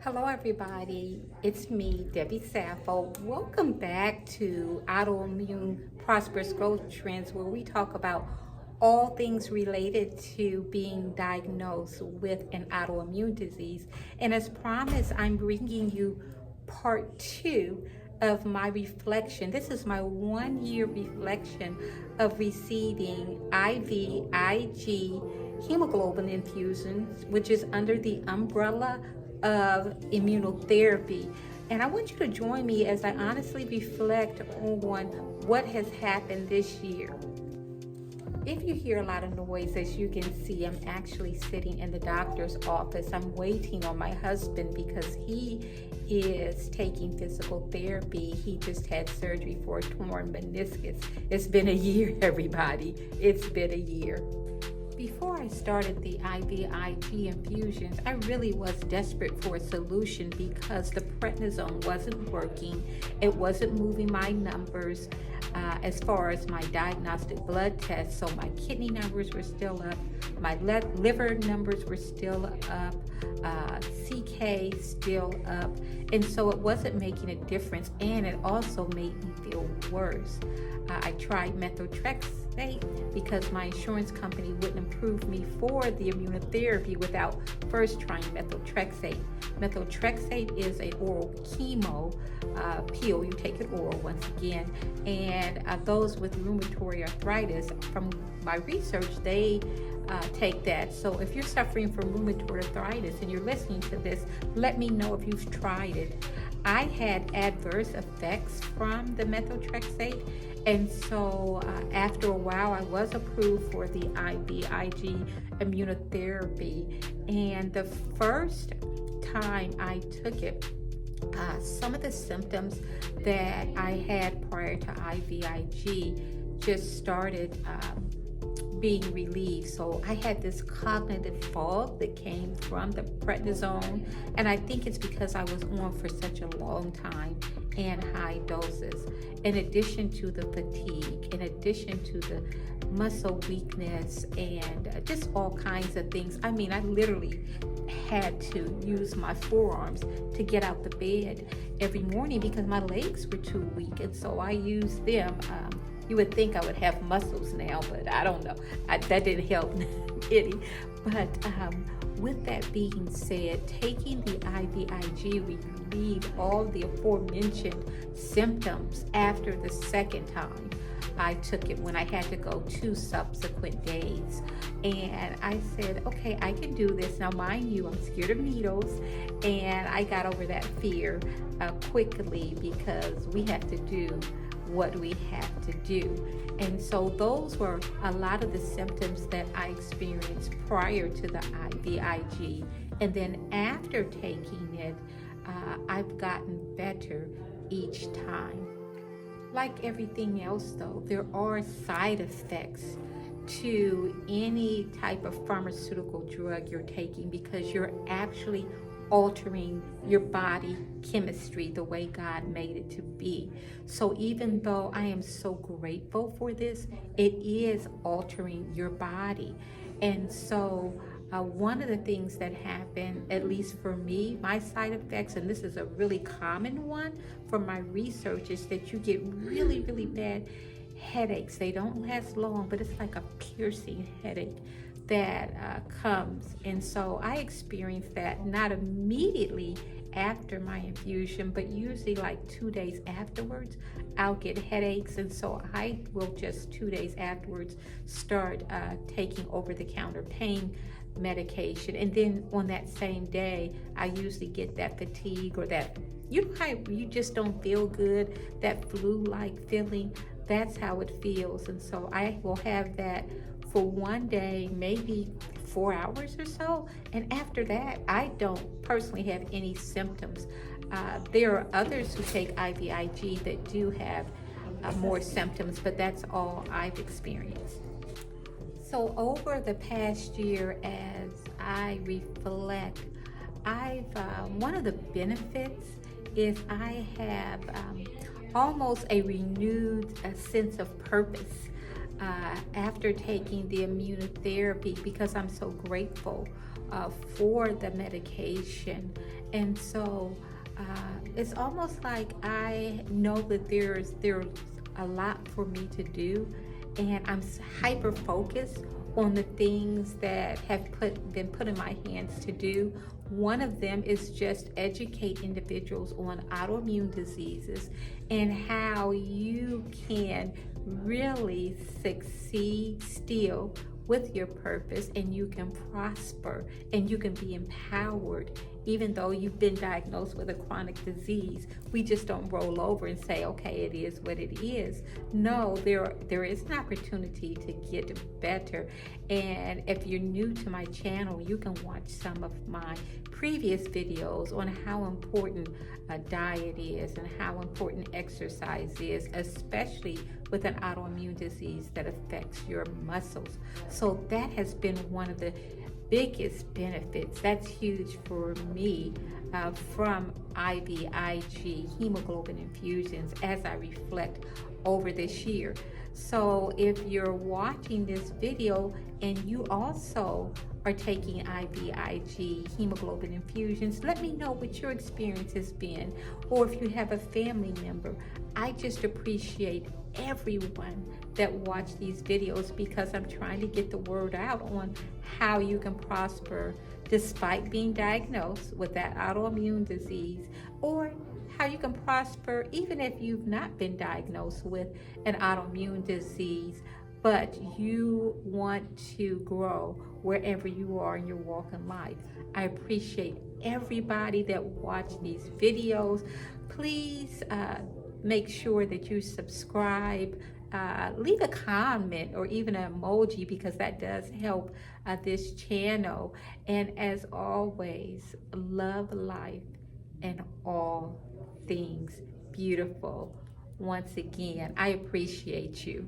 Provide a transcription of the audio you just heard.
Hello, everybody. It's me, Debbie Sappho. Welcome back to Autoimmune Prosperous Growth Trends, where we talk about all things related to being diagnosed with an autoimmune disease. And as promised, I'm bringing you part two of my reflection. This is my 1 year reflection of receiving IVIG hemoglobin infusions, which is under the umbrella of immunotherapy. And I want you to join me as I honestly reflect on what has happened this year. If you hear a lot of noise, as you can see, I'm actually sitting in the doctor's office. I'm waiting on my husband because he is taking physical therapy. He just had surgery for a torn meniscus. It's been a year, everybody. It's been a year. Before I started the IVIG infusions, I really was desperate for a solution because the prednisone wasn't working. It wasn't moving my numbers as far as my diagnostic blood tests. So my kidney numbers were still up, my liver numbers were still up, CK still up, and so it wasn't making a difference, and it also made me feel worse. I tried methotrexate because my insurance company wouldn't approve me for the immunotherapy without first trying methotrexate. Methotrexate is an oral chemo pill. You take it oral once again, and those with rheumatoid arthritis, from my research, they take that. So if you're suffering from rheumatoid arthritis and you're listening to this, let me know if you've tried it. I had adverse effects from the methotrexate, and so after a while I was approved for the IVIG immunotherapy. And the first time I took it, some of the symptoms that I had prior to IVIG just started being relieved. So I had this cognitive fog that came from the prednisone, and I think it's because I was on for such a long time and high doses, in addition to the fatigue, in addition to the muscle weakness, and just all kinds of things. I mean, I literally had to use my forearms to get out the bed every morning because my legs were too weak, and so I used them. You would think I would have muscles now, but I don't know. That didn't help any. But with that being said, taking the IVIG relieved all the aforementioned symptoms after the second time I took it, when I had to go 2 subsequent days. And I said, okay, I can do this. Now, mind you, I'm scared of needles, and I got over that fear quickly because we have to do what we have to do. And so those were a lot of the symptoms that I experienced prior to the IVIG. And then after taking it, I've gotten better each time. Like everything else, though, there are side effects to any type of pharmaceutical drug you're taking because you're actually altering your body chemistry the way God made it to be. So even though I am so grateful for this, it is altering your body. And so one of the things that happened, at least for me, my side effects, and this is a really common one from my research, is that you get really, really bad headaches. They don't last long, but it's like a piercing headache that comes. And so I experienced that not immediately after my infusion, but usually like 2 days afterwards, I'll get headaches. And so I will just 2 days afterwards start taking over-the-counter pain medication. And then on that same day, I usually get that fatigue or that, you know how you just don't feel good, that flu-like feeling. That's how it feels. And so I will have that for 1 day, maybe 4 hours or so. And after that, I don't personally have any symptoms. There are others who take IVIG that do have more symptoms, but that's all I've experienced. So over the past year, as I reflect, one of the benefits is I have almost a renewed sense of purpose after taking the immunotherapy, because I'm so grateful for the medication. And so it's almost like I know that there's a lot for me to do, and I'm hyper focused on the things that have been put in my hands to do. One of them is just educate individuals on autoimmune diseases and how you can really succeed still with your purpose, and you can prosper and you can be empowered even though you've been diagnosed with a chronic disease. We just don't roll over and say, okay, it is what it is. No, there is an opportunity to get better. And if you're new to my channel, you can watch some of my previous videos on how important a diet is and how important exercise is, especially with an autoimmune disease that affects your muscles. So that has been one of the biggest benefits. That's huge for me from IVIG hemoglobin infusions as I reflect over this year. So if you're watching this video and you also are taking IVIG hemoglobin infusions, let me know what your experience has been, or if you have a family member. I just appreciate everyone that watch these videos because I'm trying to get the word out on how you can prosper despite being diagnosed with that autoimmune disease, or how you can prosper even if you've not been diagnosed with an autoimmune disease, but you want to grow wherever you are in your walk in life. I appreciate everybody that watch these videos. Please make sure that you subscribe, leave a comment or even an emoji, because that does help this channel. And as always, love life and all things beautiful. Once again, I appreciate you.